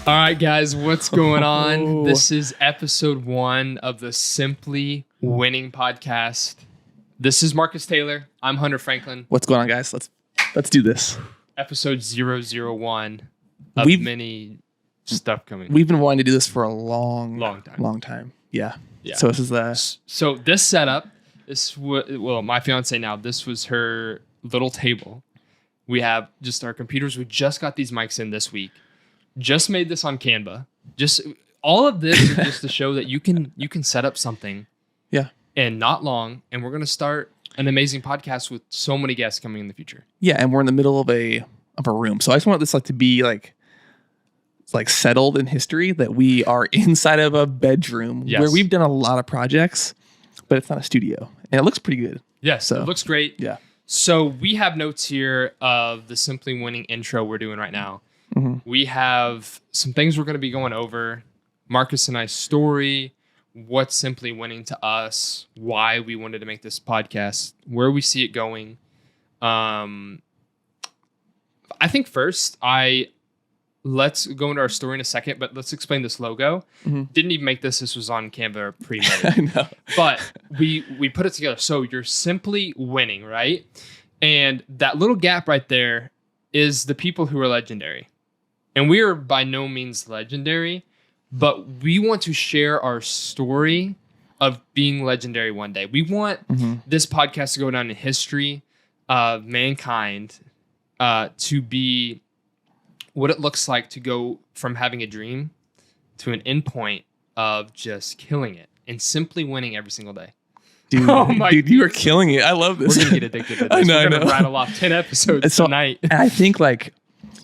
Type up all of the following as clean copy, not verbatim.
All right, guys, what's going on? This is episode 1 of the Simply Winning podcast. This is Marcus Taylor. I'm Hunter Franklin. What's going on, guys? Let's do this. Episode 001 of many stuff coming. We've been wanting to do this for a long time. Yeah. So this is So this setup, my fiance now, this was her little table. We have just our computers. We just got these mics in this week. Just made this on Canva. Just all of this is just to show that you can set up something. Yeah. And not long, and we're gonna start an amazing podcast with so many guests coming in the future. Yeah, and we're in the middle of a room. So I just want this to be like settled in history that we are inside of a bedroom where we've done a lot of projects, but it's not a studio. And it looks pretty good. Yes, so, it looks great. Yeah. So we have notes here of the Simply Winning intro we're doing right now. Mm-hmm. We have some things we're going to be going over. Marcus and I's story, what's Simply Winning to us, why we wanted to make this podcast, where we see it going. I think first, let's go into our story in a second, but let's explain this logo. Mm-hmm. Didn't even make this. This was on Canva pre-made. I know. But we put it together. So you're simply winning, right? And that little gap right there is the people who are legendary. And we are by no means legendary, but we want to share our story of being legendary one day. We want this podcast to go down in history of mankind to be what it looks like to go from having a dream to an endpoint of just killing it and simply winning every single day. Dude, you are killing it. I love this. We're going to get addicted to this. We're going to rattle off 10 episodes tonight. And I think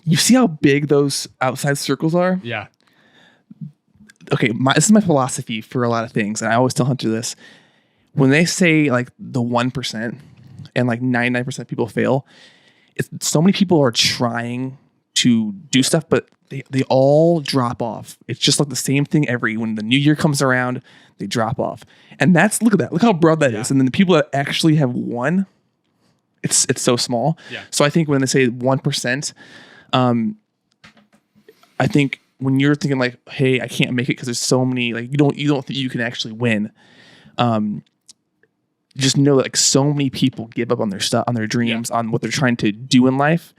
you see how big those outside circles are? Yeah. Okay, this is my philosophy for a lot of things, and I always tell Hunter this. When they say the 1% and 99% of people fail, so many people are trying to do stuff, but they all drop off. It's just the same thing when the new year comes around, they drop off. And look at that. Look how broad that is. And then the people that actually have won, it's so small. Yeah. So I think when they say 1%, I think when you're thinking hey, I can't make it because there's so many, you don't think you can actually win. Just know that so many people give up on their stuff, on their dreams, on what they're trying to do in life.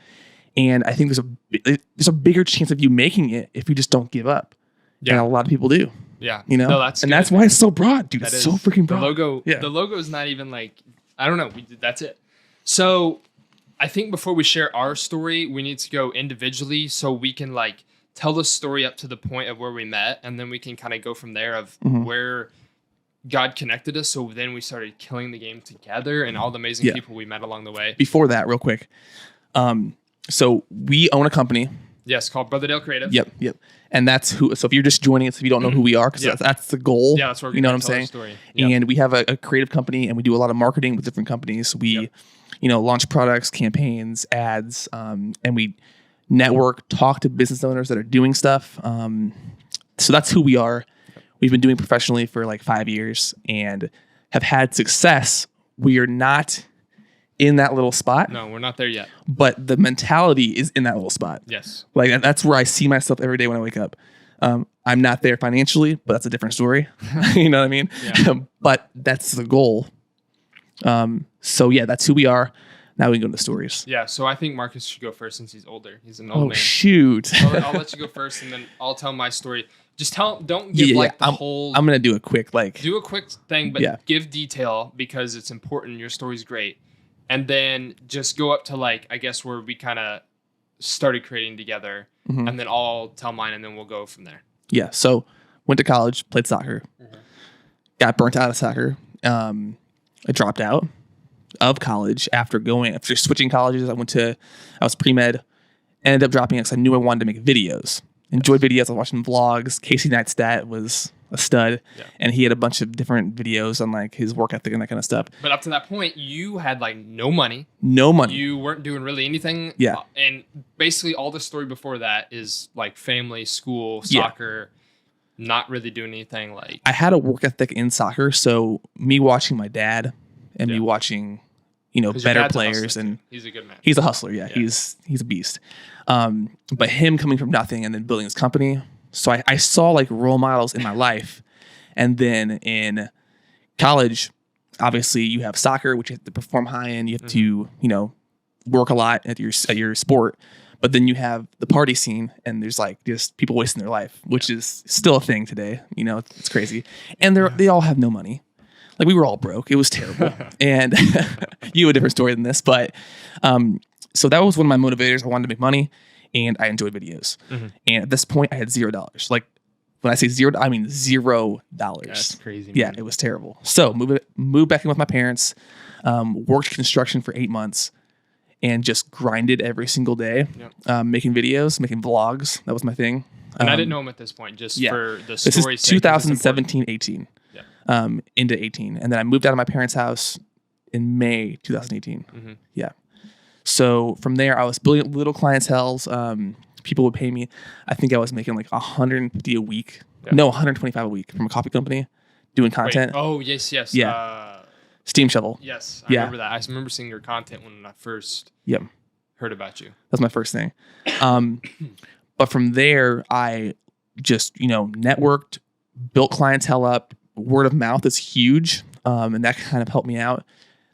And I think there's a bigger chance of you making it if you just don't give up. Yeah. And a lot of people do. Yeah. No, that's why it's so broad, dude. It's so freaking broad. The logo is not even I don't know. That's it. So I think before we share our story, we need to go individually so we can tell the story up to the point of where we met. And then we can kind of go from there of where God connected us. So then we started killing the game together and all the amazing people we met along the way. Before that, real quick. So we own a company. Yes, called Brotherdale Creative. Yep. And that's who. So if you're just joining us, if you don't know who we are, because that's the goal. Yeah, that's where you know what I'm saying. Yep. And we have a creative company, and we do a lot of marketing with different companies. We, launch products, campaigns, ads, and we network, talk to business owners that are doing stuff. So that's who we are. We've been doing professionally for 5 years and have had success. We are not in that little spot. No, we're not there yet. But the mentality is in that little spot. Yes. That's where I see myself every day when I wake up. I'm not there financially, but that's a different story. You know what I mean? Yeah. But that's the goal. So that's who we are. Now we can go into the stories. Yeah. So I think Marcus should go first since he's older. He's an old man. Shoot. I'll let you go first, and then I'll tell my story. Just don't give whole. I'm gonna do a quick do a quick thing, but give detail because it's important. Your story's great. And then just go up to I guess where we kind of started creating together, and then I'll tell mine, and then we'll go from there. Yeah. So went to college, played soccer, got burnt out of soccer. I dropped out of college after switching colleges. I was pre-med, ended up dropping it because I knew I wanted to make videos. Enjoyed videos. I was watching vlogs. Casey Neistat was a stud, and he had a bunch of different videos on his work ethic and that kind of stuff. But up to that point, you had no money. You weren't doing really anything. Yeah. And basically all the story before that is family, school, soccer, not really doing anything I had a work ethic in soccer, so me watching my dad and me watching, better players, and he's a good man. He's a hustler. Yeah. He's a beast. But him coming from nothing and then building his company, So I saw like role models in my life. And then in college, obviously you have soccer, which you have to perform high in. You have to, you know, work a lot at your sport. But then you have the party scene, and there's like just people wasting their life, which is still a thing today. You know, it's crazy. And they all have no money. Like we were all broke. It was terrible. And you have a different story than this, but so that was one of my motivators. I wanted to make money, and I enjoyed videos. And at this point, I had $0. Like when I say zero, I mean $0. That's crazy. Yeah, it was terrible. So moved back in with my parents. Worked construction for 8 months. And just grinded every single day, making videos, making vlogs. That was my thing. And I didn't know him at this point, just for the this story's is sake. 2017, 18, into 18. And then I moved out of my parents' house in May 2018. Yeah. So from there, I was building little clienteles. People would pay me. I think I was making like 150 a week. No, 125 a week from a coffee company doing content. Wait, oh, yes. Yeah. Steam shovel. Yes, I remember that. I remember seeing your content when I first heard about you. That's my first thing. But from there, I just, you know, networked, built clientele up. Word of mouth is huge. And that kind of helped me out.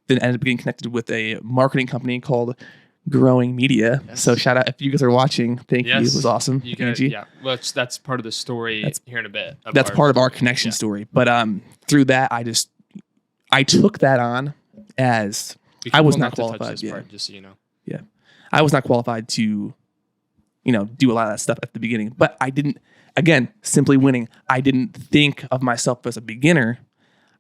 Then ended up getting connected with a marketing company called Growing Media. Yes. So shout out if you guys are watching. Thank you. It was awesome. You guys, well, that's part of the story here in a bit. That's part of our connection story. But through that, I took that on as I was not qualified. Just so you know. Yeah. I was not qualified to, you know, do a lot of that stuff at the beginning. But I didn't, again, simply winning. I didn't think of myself as a beginner.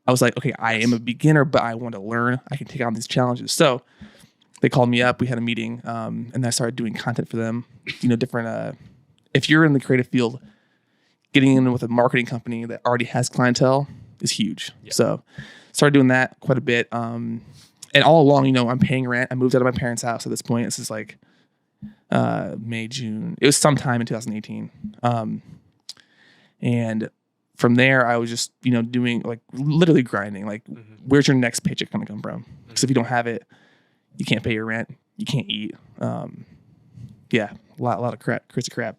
I was like, okay, I am a beginner, but I want to learn. I can take on these challenges. So they called me up. We had a meeting, and I started doing content for them. You know, different. If you're in the creative field, getting in with a marketing company that already has clientele is huge. Yep. So started doing that quite a bit. And all along, you know, I'm paying rent. I moved out of my parents' house at this point. This is like May, June. It was sometime in 2018. And from there, I was just, you know, doing like literally grinding. Like, where's your next paycheck going to come from? Because if you don't have it, you can't pay your rent. You can't eat. Yeah, a lot of crap, crazy crap.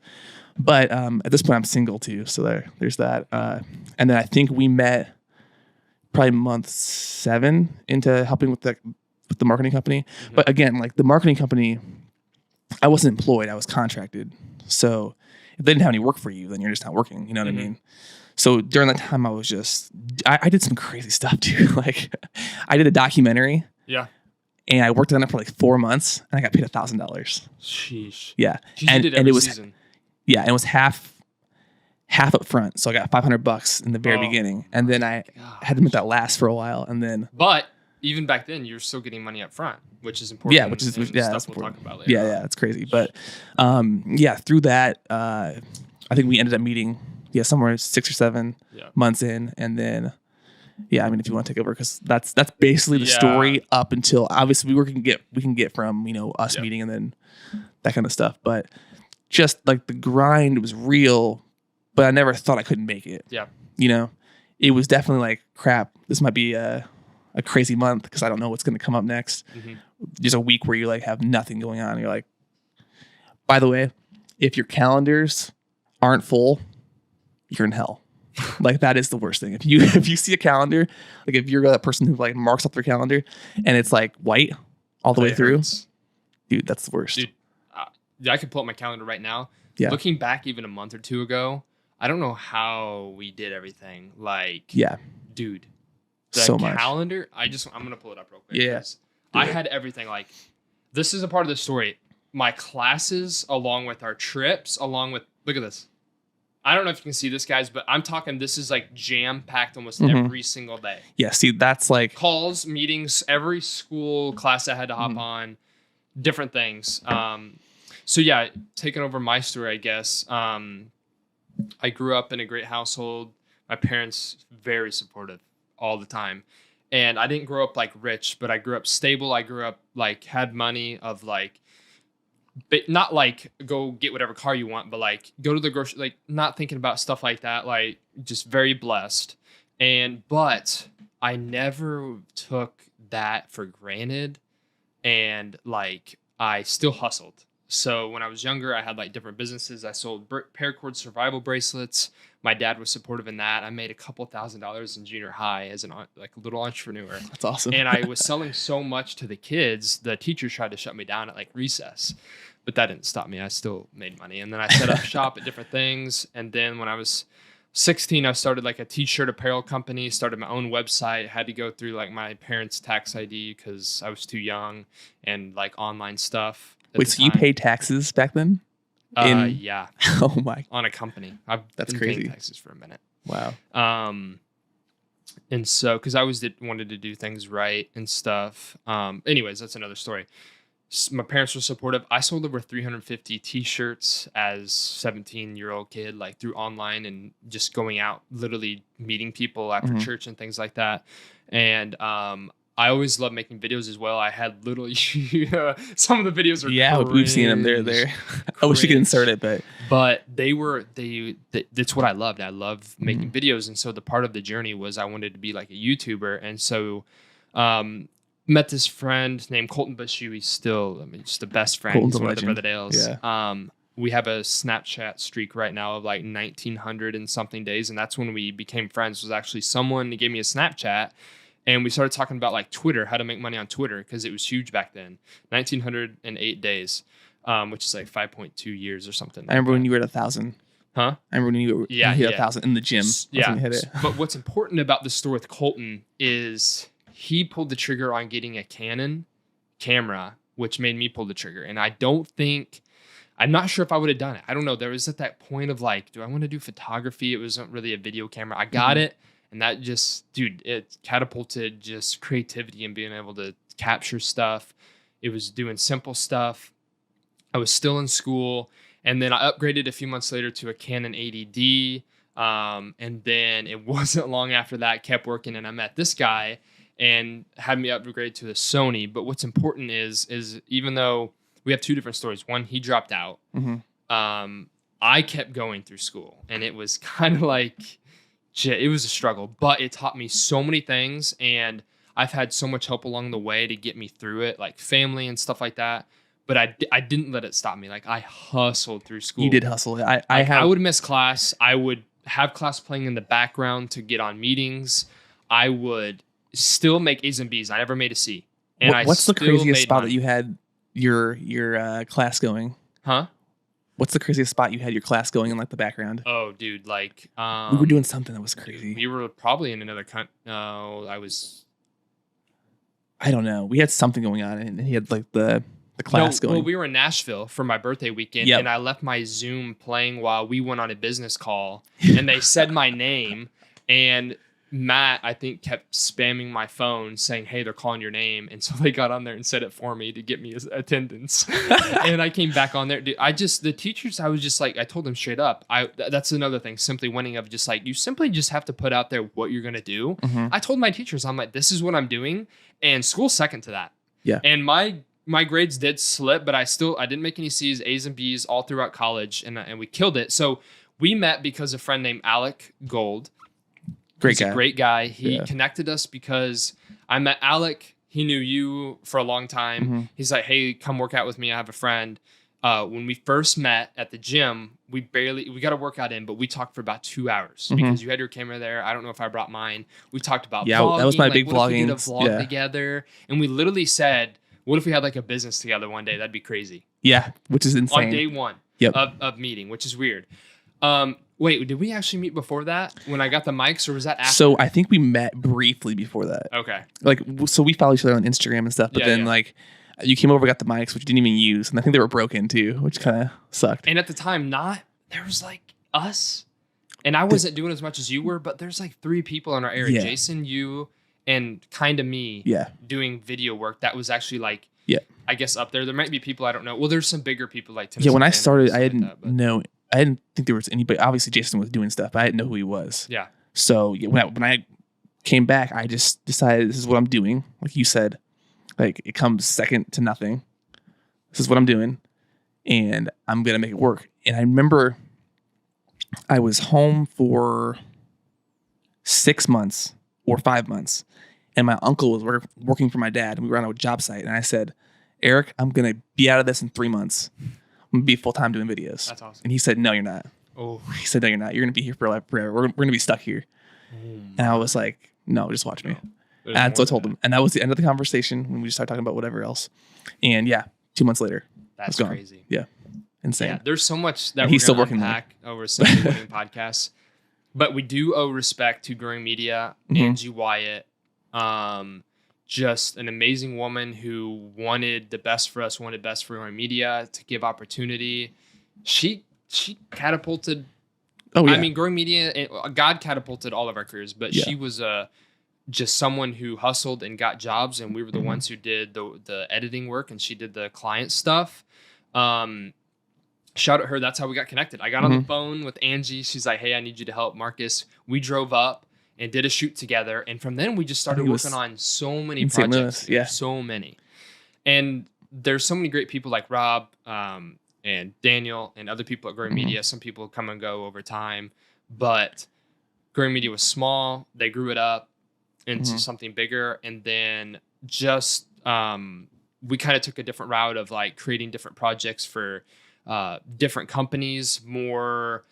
But at this point, I'm single too. So there's that. And then I think we met probably month 7 into helping with the marketing company. But again, like the marketing company, I wasn't employed. I was contracted. So if they didn't have any work for you, then you're just not working. You know what I mean? So during that time, I was just, I did some crazy stuff too. Like I did a documentary. Yeah. And I worked on it for like 4 months and I got paid $1,000. Sheesh. Yeah. And it was season. Yeah. And it was half up front. So I got $500 in the very beginning. And then I had to make that last for a while. And then, but even back then you're still getting money up front, which is important. Yeah. Stuff that's we'll talk about later. Yeah. It's crazy. But, through that, I think we ended up meeting, somewhere 6 or 7 months in. And then, I mean, if you want to take over, because that's basically the story up until obviously we can get from, you know, us meeting and then that kind of stuff. But just like the grind was real, but I never thought I couldn't make it. Yeah. You know, it was definitely like, crap, this might be a crazy month because I don't know what's going to come up next. There's a week where you like have nothing going on. You're like, by the way, if your calendars aren't full, you're in hell. Like that is the worst thing. If you see a calendar, like if you're that person who like marks up their calendar and it's like white all the way through, dude, that's the worst. Dude, I could pull up my calendar right now. Yeah. Looking back even a month or 2 ago, I don't know how we did everything. Like, dude, the so calendar. I'm gonna pull it up real quick. Yeah. I had everything. Like, this is a part of the story. My classes, along with our trips, along with look at this. I don't know if you can see this, guys, but I'm talking, this is like jam-packed almost every single day. Yeah, see, that's like... calls, meetings, every school class I had to hop on, different things. So yeah, taking over my story, I guess. I grew up in a great household. My parents, very supportive all the time. And I didn't grow up like rich, but I grew up stable. I grew up like, had money of like, but not like go get whatever car you want, but like go to the grocery, like not thinking about stuff like that, like just very blessed. But I never took that for granted. And like, I still hustled. So when I was younger, I had like different businesses. I sold paracord survival bracelets. My dad was supportive in that. I made a couple $1,000s in junior high as like a little entrepreneur. That's awesome. And I was selling so much to the kids, the teachers tried to shut me down at like recess, but that didn't stop me. I still made money. And then I set up shop at different things. And then when I was 16, I started like a t-shirt apparel company, started my own website, had to go through like my parents' tax ID because I was too young, and like online stuff. Wait, so you paid taxes back then? Yeah. Oh my. On a company. That's been crazy. paying taxes for a minute. Wow. And so, because I always wanted to do things right and stuff. Anyways, that's another story. My parents were supportive. I sold over 350 t-shirts as 17-year-old kid, like through online and just going out, literally meeting people after church and things like that. And I always loved making videos as well. I had literally some of the videos are we've seen them. They're I wish you could insert it, but that's what I loved. I loved making videos, and so the part of the journey was I wanted to be like a YouTuber, and so met this friend named Colton Bushu. He's still, just the best friend. Colton's He's one legend. of the Brotherdales. Yeah. We have a Snapchat streak right now of like 1,900 and something days, and that's when we became friends. Was actually someone who gave me a Snapchat. And we started talking about like Twitter, how to make money on Twitter, because it was huge back then. 1,908 days, which is like 5.2 years or something. I remember when you were at 1,000. Huh? I remember when you hit 1,000 in the gym. Yeah. Hit it. But what's important about the story with Colton is he pulled the trigger on getting a Canon camera, which made me pull the trigger. And I'm not sure if I would have done it. I don't know. There was at that point of like, do I want to do photography? It wasn't really a video camera. I got it. And that just, it catapulted just creativity and being able to capture stuff. It was doing simple stuff. I was still in school. And then I upgraded a few months later to a Canon 80D. And then it wasn't long after that, kept working. And I met this guy and had me upgrade to the Sony. But what's important is even though we have two different stories. One, he dropped out. I kept going through school. And it was kind of like... it was a struggle, but it taught me so many things, and I've had so much help along the way to get me through it, like family and stuff like that. But I didn't let it stop me. Like I hustled through school. You did hustle. I would miss class. I would have class playing in the background to get on meetings. I would still make A's and B's. I never made a C. And what's the craziest spot money. that you had your class going? Huh? What's the craziest spot you had your class going in, like the background? Oh, dude, like we were doing something that was crazy. We were probably in another country. No, I don't know. We had something going on, and he had like the class going. Well, we were in Nashville for my birthday weekend, and I left my Zoom playing while we went on a business call, and they said my name, and Matt, I think, kept spamming my phone saying, "Hey, they're calling your name." And so they got on there and said it for me to get me attendance. And I came back on there. Dude, the teachers, I was just like, I told them straight up. That's another thing, simply winning, of just like, you simply just have to put out there what you're going to do. I told my teachers, I'm like, this is what I'm doing. And school's second to that. Yeah. And my grades did slip, but I didn't make any C's, A's and B's all throughout college. And we killed it. So we met because a friend named Alec Gold. He's a great guy. He connected us because I met Alec. He knew you for a long time. He's like, hey, come work out with me. I have a friend. When we first met at the gym, we got a workout in, but we talked for about 2 hours because you had your camera there. I don't know if I brought mine. We talked about vlogging. That was my big what vlogging. If we did a vlog together? And we literally said, what if we had like a business together one day? That'd be crazy. Yeah, which is insane. On day one of meeting, which is weird. Wait, did we actually meet before that when I got the mics, or was that after? So I think we met briefly before that. Okay. Like, so we follow each other on Instagram and stuff, but then like you came over, got the mics, which you didn't even use. And I think they were broken too, which kind of sucked. And at the time, there was like us, and I wasn't doing as much as you were, but there's like 3 people in our area, Jason, you, and kind of me doing video work. That was actually like, I guess up there. There might be people I don't know. Well, there's some bigger people like Tennessee. Yeah, when I started, I didn't know. I didn't think there was anybody. Obviously, Jason was doing stuff, but I didn't know who he was. Yeah. So when I came back, I just decided this is what I'm doing. Like you said, like it comes second to nothing. This is what I'm doing, and I'm gonna make it work. And I remember I was home for 6 months or 5 months, and my uncle was working for my dad, and we were on a job site. And I said, Eric, I'm gonna be out of this in 3 months. I'm gonna be full time doing videos. That's awesome. And he said, no, you're not. Oh, He said, no, you're not. You're gonna be here for life forever. We're gonna be stuck here. And I was like, no, just watch me. there's And so I more told to him. And that was the end of the conversation when we just started talking about whatever else. And yeah, 2 months later, I was That's gone. crazy. Yeah. Insane. Yeah, there's so much that And we're he's still gonna working there. unpack over Simply Winning podcasts. But we do owe respect to Growing Media, Angie Wyatt, just an amazing woman who wanted the best for us, wanted best for Growing Media, to give opportunity. She catapulted. Oh, yeah. I mean, Growing Media, God catapulted all of our careers, but she was just someone who hustled and got jobs, and we were the ones who did the editing work, and she did the client stuff. Shout out her. That's how we got connected. I got on the phone with Angie. She's like, hey, I need you to help Marcus. We drove up and did a shoot together. And from then we just started working on so many projects. Yeah. So many. And there's so many great people like Rob and Daniel and other people at Growing Media. Some people come and go over time. But Growing Media was small. They grew it up into something bigger. And then just we kind of took a different route of like creating different projects for different companies, more,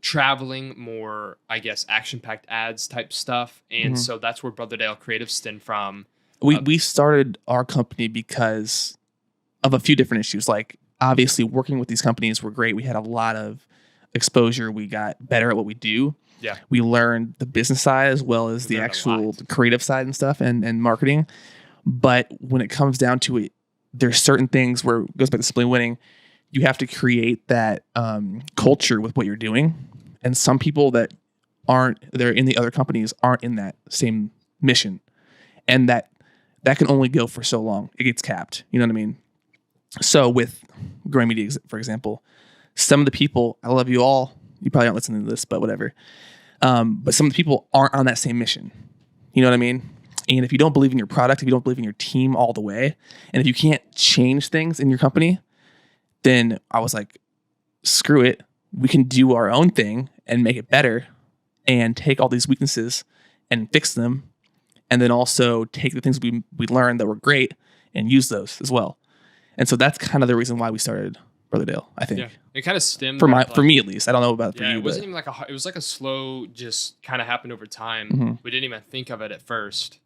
traveling, more, I guess, action-packed ads type stuff. And so that's where Brotherdale Creative stemmed from. We started our company because of a few different issues. Like, obviously, working with these companies were great. We had a lot of exposure. We got better at what we do. Yeah. We learned the business side as well as the actual creative side and stuff and marketing. But when it comes down to it, there's certain things where it goes back to Simply Winning. You have to create that culture with what you're doing. And some people they're in the other companies aren't in that same mission. And that can only go for so long. It gets capped. You know what I mean? So with Growing Media, for example, some of the people, I love you all. You probably aren't listening to this, but whatever. But some of the people aren't on that same mission. You know what I mean? And if you don't believe in your product, if you don't believe in your team all the way, and if you can't change things in your company, then I was like, screw it. We can do our own thing and make it better and take all these weaknesses and fix them. And then also take the things we learned that were great and use those as well. And so that's kind of the reason why we started Brotherdale, I think. Yeah. It kind of stemmed for me at least. I don't know about for you. It wasn't even it was like a slow, just kind of happened over time. We didn't even think of it at first.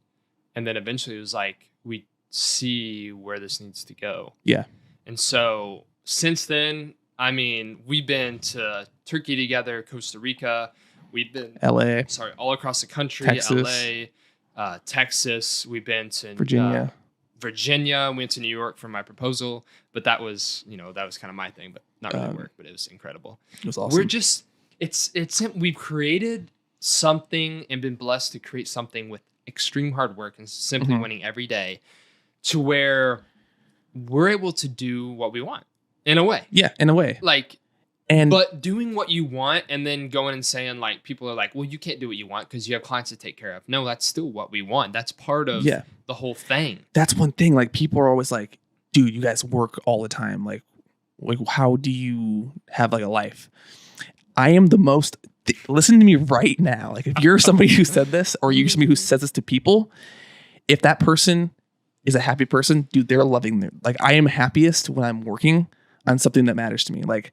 And then eventually it was like, we see where this needs to go. Yeah. And so since then, I mean, we've been to Turkey together, Costa Rica. We've been all across the country, Texas. LA, Texas. We've been to Virginia. Virginia. Went to New York for my proposal, but that was kind of my thing, but not really work, but it was incredible. It was awesome. We're just, we've created something and been blessed to create something with extreme hard work and simply winning every day to where we're able to do what we want in a way. Yeah, in a way. But doing what you want and then going and saying, like, people are like, well, you can't do what you want because you have clients to take care of. No, that's still what we want. That's part of the whole thing. That's one thing. Like, people are always like, dude, you guys work all the time. Like how do you have like a life? I am the most, listen to me right now. Like, if you're somebody who said this or you're somebody who says this to people, if that person is a happy person, dude, they're loving their, like, I am happiest when I'm working on something that matters to me. Like,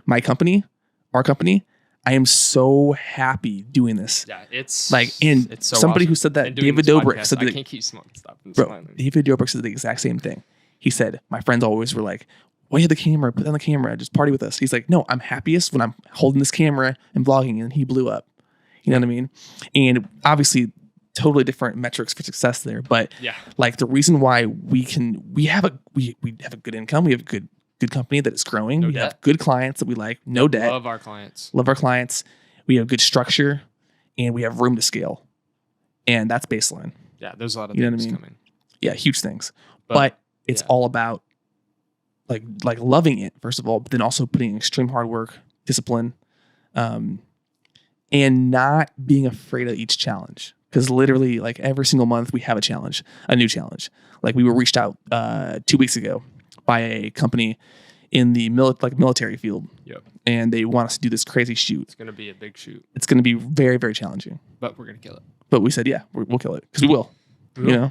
my company, our company, I am so happy doing this. Yeah, it's like, and it's so somebody awesome. who said that, And doing David this Dobrik podcast, said that. I can't keep smoking stuff. David Dobrik said the exact same thing. He said, my friends always were like, why you have the camera? Put on the camera. Just party with us. He's like, no, I'm happiest when I'm holding this camera and vlogging. And he blew up. You know what I mean? And obviously, totally different metrics for success there. But like, the reason why we have a good income. We have a good company that is growing. We have good clients that we like. No debt. Love our clients. We have good structure, and we have room to scale. And that's baseline. Yeah, there's a lot of things coming. Yeah, huge things. But it's all about like loving it, first of all, but then also putting in extreme hard work, discipline, and not being afraid of each challenge. Because literally, like, every single month we have a new challenge. Like, we were reached out 2 weeks ago by a company in the military field. Yep. And they want us to do this crazy shoot. It's going to be a big shoot. It's going to be very, very challenging. But we're going to kill it. But we said, yeah, we'll kill it. Because we will. You know?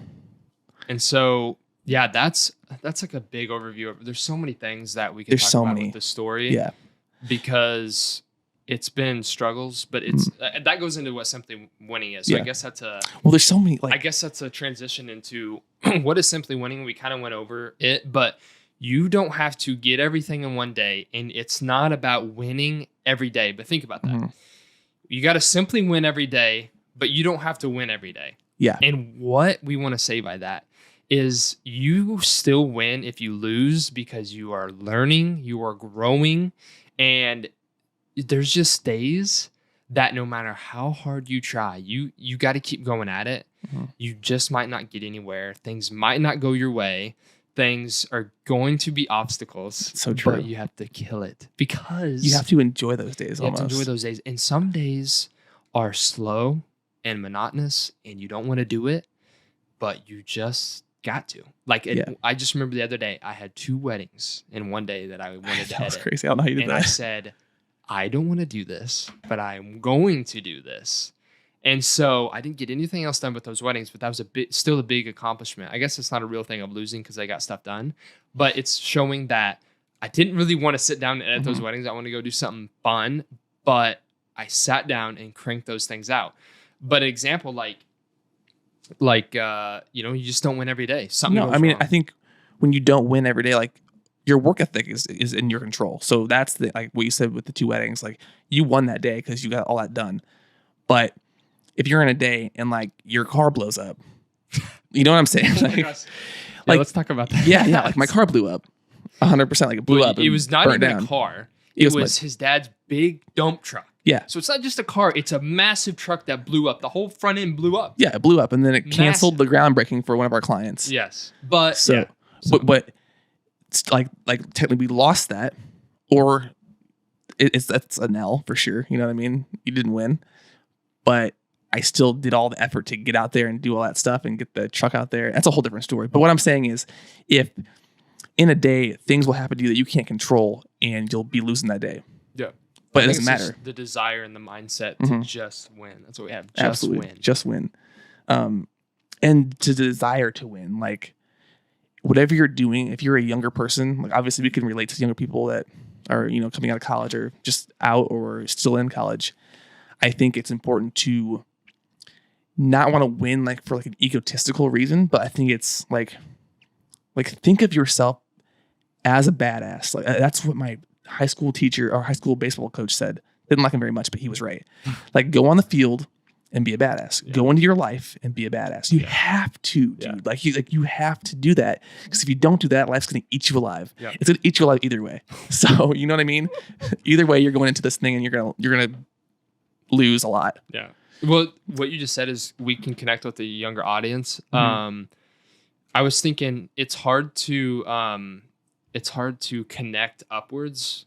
And so Yeah, that's like a big overview. There's so many things that we can talk so about many. with the story. Yeah. Because it's been struggles, but it's that goes into what Simply Winning is. So I guess that's there's so many. I guess that's a transition into what is Simply Winning. We kind of went over it, but you don't have to get everything in one day, and it's not about winning every day. But think about that. You got to simply win every day, but you don't have to win every day. Yeah. And what we want to say by that is you still win if you lose, because you are learning, you are growing, and there's just days that no matter how hard you try, you got to keep going at it. You just might not get anywhere. Things might not go your way. Things are going to be obstacles. So true. But you have to kill it, because you have to enjoy those days. You have to enjoy those days. And some days are slow and monotonous, and you don't want to do it, but you just got to. I just remember the other day, I had 2 weddings in one day that I wanted to edit. That's crazy. I don't know how you did that. And I said, I don't want to do this, but I'm going to do this. And so I didn't get anything else done with those weddings, but that was still a big accomplishment. I guess it's not a real thing of losing because I got stuff done, but it's showing that I didn't really want to sit down and edit those weddings. I want to go do something fun, but I sat down and cranked those things out. But an example, you just don't win every day. Something goes wrong. I think when you don't win every day, like, your work ethic is in your control. So that's what you said with the 2 weddings. Like, you won that day because you got all that done. But if you're in a day and your car blows up, you know what I'm saying? Let's talk about that. Yeah. Like, my car blew up 100%. Like, it blew up. It was not even a car. It was his dad's big dump truck. Yeah. So it's not just a car. It's a massive truck that blew up. The whole front end blew up. Yeah, it blew up. And then it canceled the groundbreaking for one of our clients. Yes. But but it's like technically we lost that, or that's an L for sure. You know what I mean? You didn't win, but I still did all the effort to get out there and do all that stuff and get the truck out there. That's a whole different story. But what I'm saying is, if in a day things will happen to you that you can't control, and you'll be losing that day. Yeah. But it doesn't matter. The desire and the mindset to just win. That's what we have. Just win. And to desire to win, whatever you're doing, if you're a younger person, obviously we can relate to younger people that are, coming out of college or just out or still in college. I think it's important to not want to win for an egotistical reason, but I think it's think of yourself as a badass. That's what my high school teacher or high school baseball coach said. Didn't like him very much, but he was right. Go on the field and be a badass. Yeah. Go into your life and be a badass. You have to, dude. Yeah. You have to do that, because if you don't do that, life's gonna eat you alive. Yeah. It's gonna eat you alive either way. So you know what I mean? Either way, you're going into this thing and you're gonna lose a lot. Yeah. Well, what you just said is we can connect with the younger audience. I was thinking it's hard to connect upwards.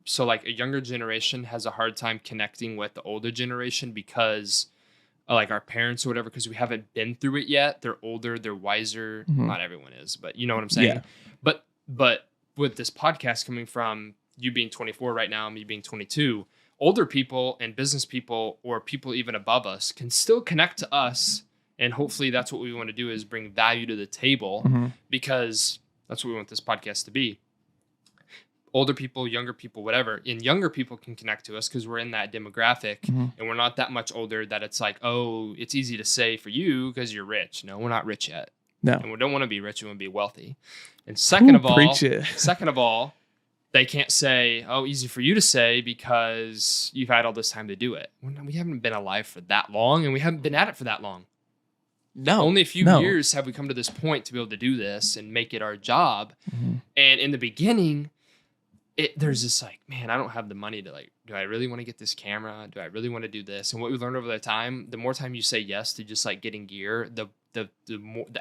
So a younger generation has a hard time connecting with the older generation because our parents or whatever, because we haven't been through it yet. They're older, they're wiser. Not everyone is, but you know what I'm saying? Yeah. But with this podcast coming from you being 24 right now, me being 22, older people and business people or people even above us can still connect to us. And hopefully that's what we want to do, is bring value to the table, because that's what we want this podcast to be. Older people, younger people, whatever. And younger people can connect to us because we're in that demographic and we're not that much older that it's it's easy to say for you because you're rich. No, we're not rich yet. No. And we don't want to be rich. We want to be wealthy. And second of all, they can't say, easy for you to say because you've had all this time to do it. We haven't been alive for that long, and we haven't been at it for that long. No. Only a few years have we come to this point to be able to do this and make it our job. And in the beginning, there's this man, I don't have the money to do I really want to get this camera? Do I really want to do this? And what we learned over the time, the more time you say yes to just getting gear, the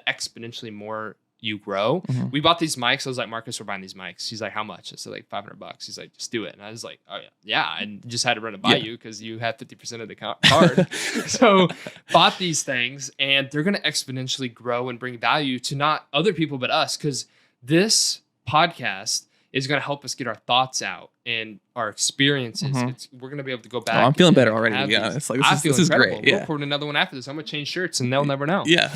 exponentially more you grow. We bought these mics. I was like, Marcus, we're buying these mics. He's like, how much? I said $500. He's like, just do it. And I was like, oh yeah. And just had to run it by you because you have 50% of the card. So bought these things, and they're going to exponentially grow and bring value to not other people, but us. Because this podcast is going to help us get our thoughts out and our experiences. We're going to be able to go back. I'm feeling better already, to be honest. Like, this is great. We'll record another one after this. I'm going to change shirts and they'll never know. Yeah.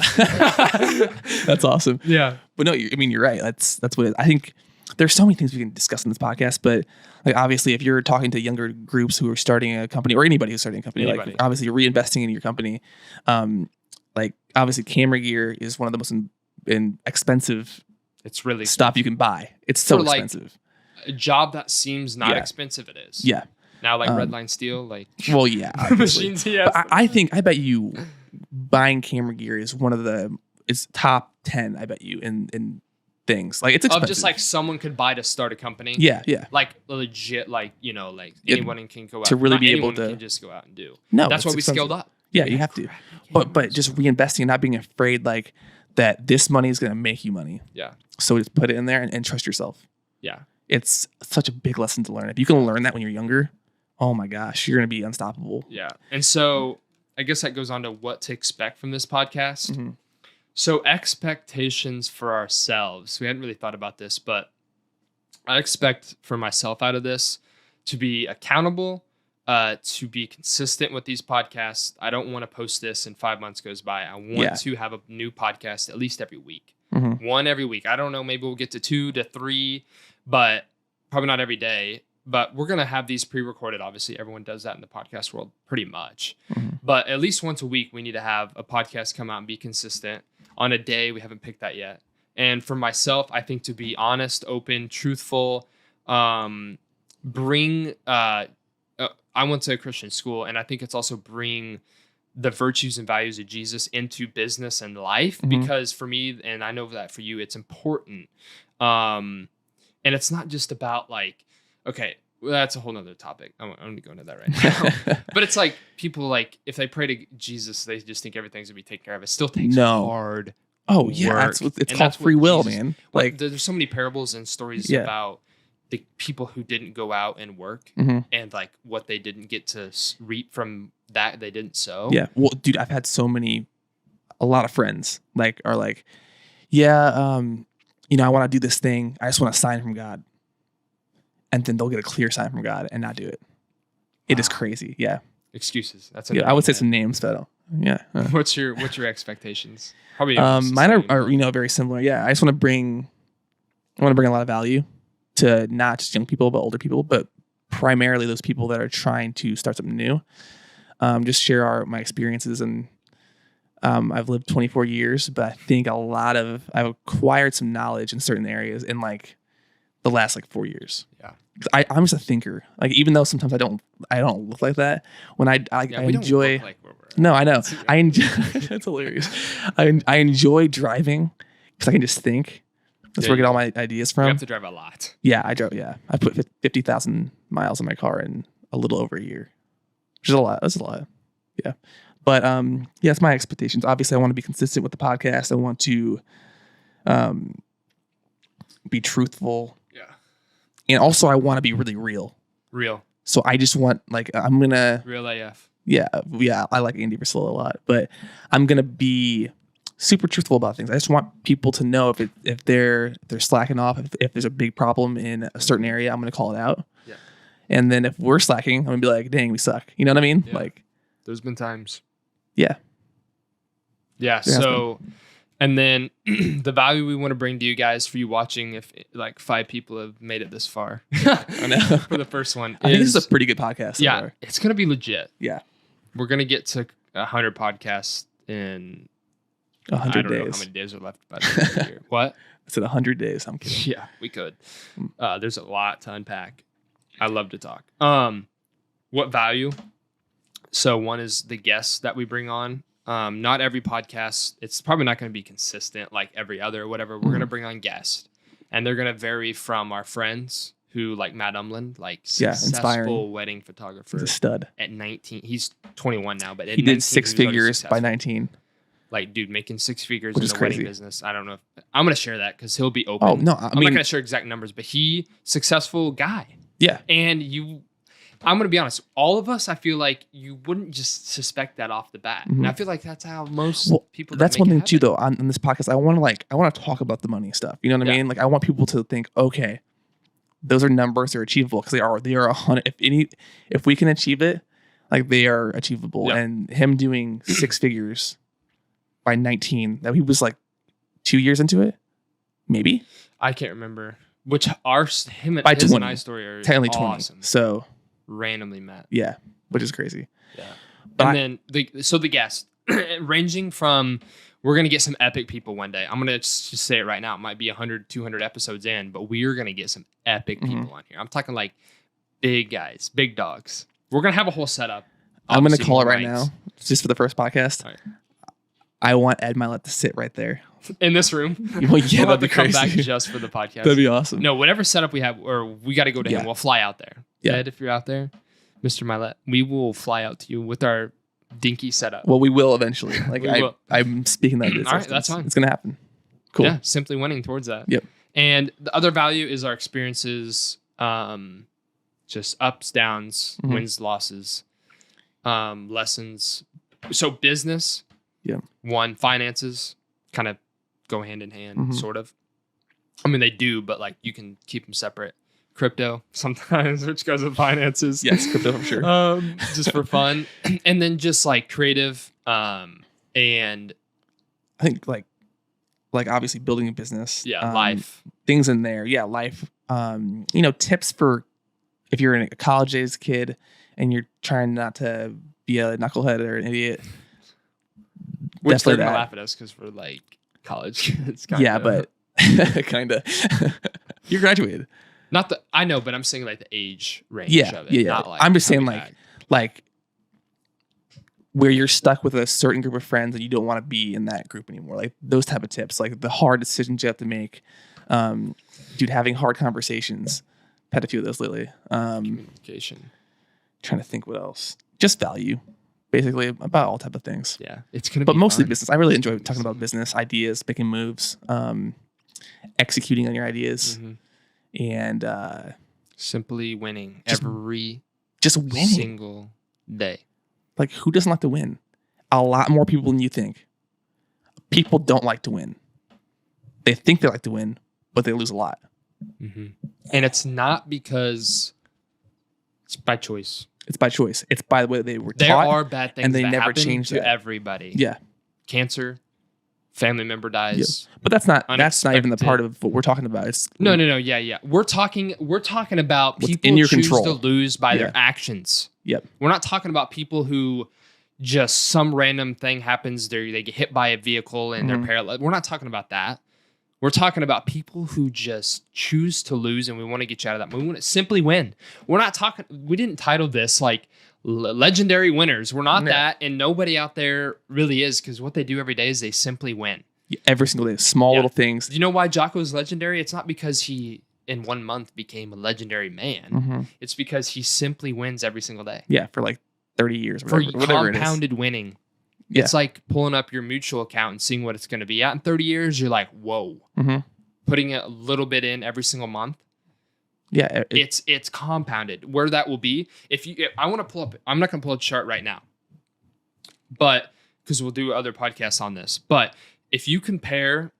That's awesome. Yeah. But no, you're right. That's what I think. There's so many things we can discuss in this podcast, but like obviously if you're talking to younger groups who are starting a company or anybody who's starting a company, like obviously you're reinvesting in your company. Like obviously camera gear is one of the most expensive it's really stuff you can buy. It's so expensive. Like a job that seems not expensive, it is. Yeah. Now like Redline Steel, like well, yeah, machines. Yeah. But I bet you buying camera gear is one of it's top 10. I bet you in things like it's expensive. Of just like someone could buy to start a company. Yeah. Like legit, like like anyone can go out to really be able to can just go out and do. No, that's why we scaled up. Yeah, you have to. But just reinvesting and not being afraid like that this money is going to make you money. Yeah. So just put it in there and trust yourself. Yeah. It's such a big lesson to learn. If you can learn that when you're younger, oh my gosh, you're going to be unstoppable. Yeah. And so I guess that goes on to what to expect from this podcast. Mm-hmm. So expectations for ourselves. We hadn't really thought about this, but I expect for myself out of this to be accountable, to be consistent with these podcasts. I don't want to post this and 5 months goes by. I want to have a new podcast at least every week. Mm-hmm. One every week. I don't know. Maybe we'll get to 2 to 3, but probably not every day. But we're going to have these pre-recorded. Obviously, everyone does that in the podcast world pretty much. Mm-hmm. But at least once a week, we need to have a podcast come out and be consistent on a day. We haven't picked that yet. And for myself, I think to be honest, open, truthful, bring... I went to a Christian school, and I think it's also bring the virtues and values of Jesus into business and life. Mm-hmm. Because for me, and I know that for you, it's important. And it's not just about like, okay, well, that's a whole nother topic. I'm going to go into that right now. But it's like people like, if they pray to Jesus, they just think everything's going to be taken care of. It still takes hard Oh, yeah. It's called free will, man. Like there's so many parables and stories about the people who didn't go out and work and like what they didn't get to reap from that they didn't sow. Yeah. Well, dude, I've had a lot of friends like are like, yeah, I want to do this thing. I just want a sign from God. And then they'll get a clear sign from God and not do it. It is crazy. Yeah. Excuses. That's I would say some names, but yeah. What's your expectations? Probably mine are very similar. Yeah. I want to bring a lot of value to not just young people, but older people, but primarily those people that are trying to start something new. Just share my experiences. And I've lived 24 years, but I think I've acquired some knowledge in certain areas in like the last like 4 years. Yeah. I'm just a thinker. Like, even though sometimes I don't look like that, when I enjoy, like where we're at. No, I know. I enjoy, that's hilarious. I enjoy driving because I can just think. That's where I get all my ideas from. You have to drive a lot. Yeah, I drove. Yeah, I put 50,000 miles in my car in a little over a year, which is a lot. That's a lot. Yeah, but that's my expectations. Obviously, I want to be consistent with the podcast. I want to be truthful. Yeah, and also I want to be really real. Real. So I just want I'm gonna real AF. Yeah. I like Andy Priscilla a lot, but I'm gonna be super truthful about things. I just want people to know if they're slacking off, if there's a big problem in a certain area, I'm going to call it out. Yeah. And then if we're slacking, I'm going to be like, dang, we suck. You know what I mean? Yeah. Like, there's been times. Yeah. Yeah. So, and then the value we want to bring to you guys for you watching, if like 5 people have made it this far, I know. For the first one, I think this is a pretty good podcast. Yeah. So it's going to be legit. Yeah. We're going to get to 100 podcasts in 100 days. I don't know how many days are left by the end of the year. What? I said 100 days. I'm kidding. Yeah, we could. There's a lot to unpack. I love to talk. What value? So one is the guests that we bring on. Not every podcast, it's probably not going to be consistent like every other or whatever. We're going to bring on guests, and they're going to vary from our friends who like Matt Umlin, like successful inspiring wedding photographer. He's a stud. At 19, he's 21 now, but at he 19, did 6 figures by 19. Like, dude, making 6 figures Which in is the crazy. wedding business. I don't know. I'm going to share that because he'll be open. Oh, no. I'm not going to share exact numbers, but successful guy. Yeah. And I'm going to be honest. All of us, I feel like you wouldn't just suspect that off the bat. Mm-hmm. And I feel like that's how most people. That's one thing too, though. On this podcast, I want to talk about the money stuff. You know what I mean? Like, I want people to think, okay, those are numbers that are achievable because they are 100. If we can achieve it, like they are achievable. Yeah. And him doing 6 figures by 19, that he was like 2 years into it, maybe. I can't remember which him and By his 20, and I story are technically awesome. 20. So Randomly met. yeah, which is crazy. Yeah. But And then the guests ranging from, we're going to get some epic people one day. I'm going to just say it right now. It might be 100, 200 episodes in, but we are going to get some epic people on here. I'm talking like big guys, big dogs. We're going to have a whole setup. I'm going to call it right now, just for the first podcast. Right. I want Ed Milet to sit right there. In this room. Well, yeah, we'll that'd be come crazy. back just for the podcast. That'd be awesome. No, whatever setup we have, or we got to go to him. We'll fly out there. Yeah. Ed, if you're out there, Mr. Milet, we will fly out to you with our dinky setup. Well, we will eventually. Like I'm speaking that. All right, that's fine. It's gonna happen. Cool. Yeah, simply winning towards that. Yep. And the other value is our experiences, just ups, downs, wins, losses, lessons. So business, one, finances kind of go hand in hand, sort of. I mean, they do, but like you can keep them separate. Crypto sometimes, which goes with finances. Yes, crypto for sure. Just for fun. And then just like creative, and I think like obviously building a business. yeah, life. Things in there. Yeah, life. Tips for if you're in a college days kid and you're trying not to be a knucklehead or an idiot. Which they're Definitely gonna that. laugh at us because we're like college kids. Yeah, but kind of. You graduated. Not the I know, but I'm saying like the age range Yeah, of it. yeah. Not like I'm just saying coming like where you're stuck with a certain group of friends and you don't want to be in that group anymore. Like those type of tips, like the hard decisions you have to make. Dude, having hard conversations. I've had a few of those lately. communication. Trying to think what else. Just value, basically, about all type of things. Yeah, it's gonna. But be mostly fun. business. I really enjoy talking about business ideas, making moves, executing on your ideas, and Simply winning Just every winning. single day. Like, who doesn't like to win? A lot more people than you think. People don't like to win. They think they like to win, but they lose a lot. And it's not because it's by choice. It's by choice. It's by the way they were There taught. are bad things and they that never happen change to that. everybody. Yeah. Cancer, family member dies. But that's not even the Unexpected. part of what we're talking about. It's No. Yeah. We're talking about What's people in your choose control. to lose by their Yeah. actions. Yep. We're not talking about people who just some random thing happens, they get hit by a vehicle and they're paralyzed. We're not talking about that. We're talking about people who just choose to lose, and we want to get you out of that. We want to simply win. We're not talking. We didn't title this like legendary winners. We're not that, and nobody out there really is, because what they do every day is they simply win. Every single day, small little things. Do you know why Jocko is legendary? It's not because he in 1 month became a legendary man. It's because he simply wins every single day. Yeah, for like 30 years. For Whatever it is. compounded winning. Yeah. It's like pulling up your mutual account and seeing what it's going to be at in 30 years. You're like, whoa. Putting a little bit in every single month. Yeah. It's compounded. Where that will be, if I want to pull up, I'm not going to pull a chart right now, but because we'll do other podcasts on this. But if you compare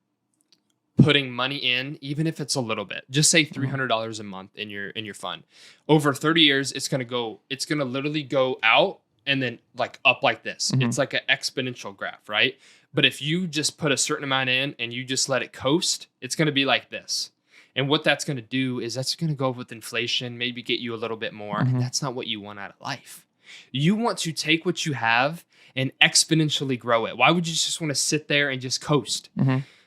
putting money in, even if it's a little bit, just say $300 a month in your fund, over 30 years, it's going to literally go out and then like up like this. It's like an exponential graph, right? But if you just put a certain amount in and you just let it coast, it's going to be like this. And what that's going to do is that's going to go with inflation, maybe get you a little bit more. And that's not what you want out of life. You want to take what you have and exponentially grow it. Why would you just want to sit there and just coast?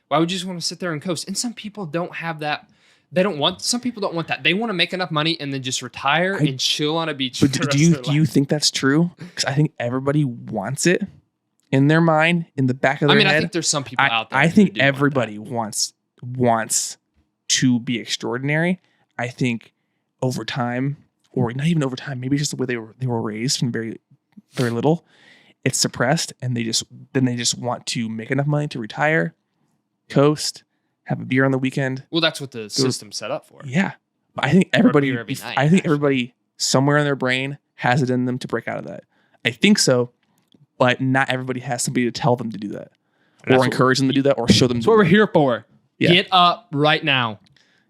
Why would you just want to sit there and coast? And some people don't have that. Some people don't want that. They want to make enough money and then just retire and chill on a beach. But do you think that's true? Because I think everybody wants it in their mind, in the back of their head. I think there's some people out there. I think everybody wants to be extraordinary. I think over time, or not even over time, maybe just the way they were raised from very, very little, it's suppressed, and they just want to make enough money to retire, coast, have a beer on the weekend. Well, that's what the system's set up for. Yeah, but I think everybody, night, somewhere in their brain has it in them to break out of that. I think so, but not everybody has somebody to tell them to do that, or encourage them to do that, or show them. That's what we're here for. Yeah. Get up right now.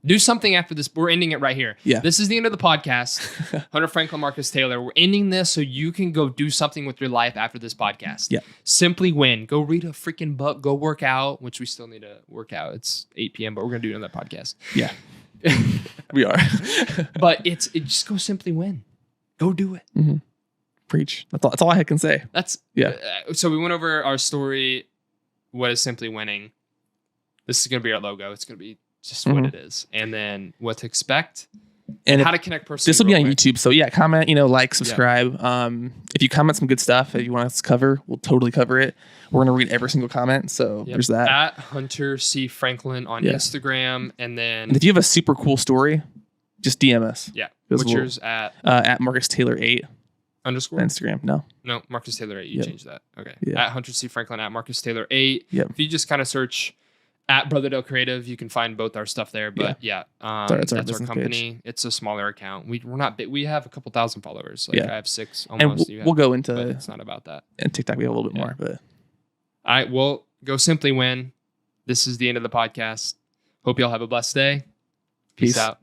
Do something after this. We're ending it right here. Yeah. This is the end of the podcast. Hunter Franklin, Marcus Taylor. We're ending this so you can go do something with your life after this podcast. Yeah. Simply win. Go read a freaking book. Go work out, which we still need to work out. It's 8 p.m., but we're going to do it on that podcast. Yeah. We are. But it just go simply win. Go do it. Mm-hmm. Preach. That's all I can say. So we went over our story. What is simply winning? This is going to be our logo. It's going to be just what it is. And then what to expect and how to connect personally. This will be on YouTube. So yeah, comment, like, subscribe. If you comment some good stuff that you want us to cover, we'll totally cover it. We're going to read every single comment. So there's that. At Hunter C. Franklin on Instagram. And then if you have a super cool story, just DM us. Yeah. What's yours at? At Marcus Taylor 8. Underscore? Instagram. No, Marcus Taylor 8. You changed that. Okay. Yeah. At Hunter C. Franklin, at Marcus Taylor 8. Yep. If you just kind of search at Brotherdale Creative, you can find both our stuff there. But that's our company. Page. It's a smaller account. We're not big. We have a couple thousand followers. I have 6 almost. And we'll go into. But it's not about that. And TikTok, we have a little bit more. But all right. Well, go simply win. This is the end of the podcast. Hope y'all have a blessed day. Peace out.